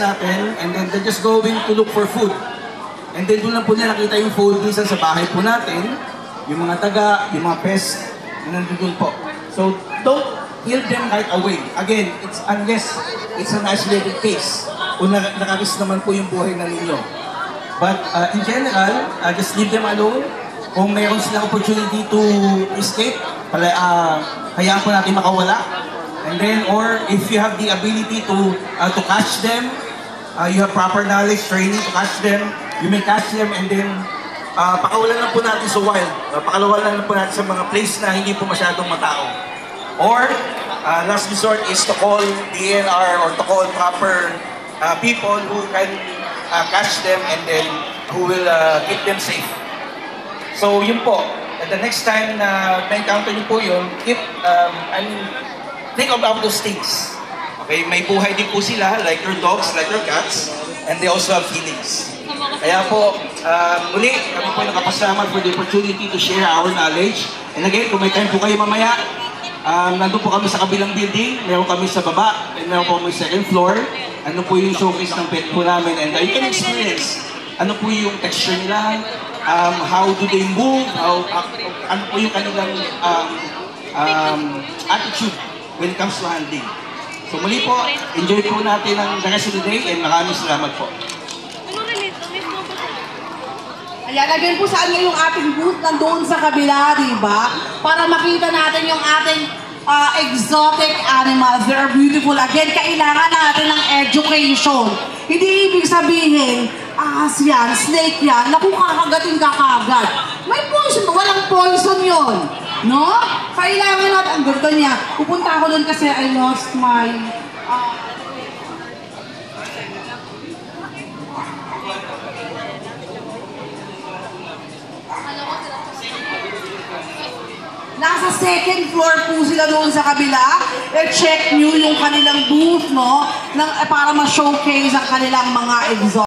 natin, and then they're just going to look for food. And then doon lang po nila nakita yung food minsan sa bahay po natin, yung mga taga, yung mga pest, na nandun po. So, don't kill them right away. Again, unless it's an isolated case, o nakarisk naman po yung buhay na ninyo. But in general, just leave them alone. Kung mayroon silang opportunity to escape, hayaan po natin makawala. And then, or if you have the ability to catch them, you have proper knowledge, training to catch them, you may catch them and then pakawalan lang po natin sa wild. Pakawalan lang po natin sa mga place na hindi po masyadong matao. Or, last resort is to call DNR or to call proper people who can catch them and then who will keep them safe. So yun po, the next time na na-encounter niyo po yun, think about those things. Okay, may buhay din po sila, like your dogs, like your cats, and they also have feelings. Kaya po, muli, kami po nakapasalamat for the opportunity to share our knowledge. And again, kung may time po kayo mamaya, nandun po kami sa kabilang building, meron kami sa baba, and meron po kami sa second floor. Ano po yung showcase ng pet po namin, and you can experience ano po yung texture nila, how do they move, ano po yung kanilang attitude when it comes to handling. So muli po, enjoy po natin ang the rest of the day, and maraming salamat po. Ayan, again po saan yung ating booth nandoon sa kabila, di ba? Para makita natin yung ating exotic animals. They are beautiful. Again, kailangan natin ng education. Hindi ibig sabihin, ahas yan, snake yan, naku kakagatin ka kagad. May poison, walang poison yon, no? Kailangan natin, ang ganda niya. Pupunta ako doon kasi I lost my... Nasa second floor po sila doon sa kabila. I-check nyo yung kanilang booth, no? Para ma-showcase ang kanilang mga exotic.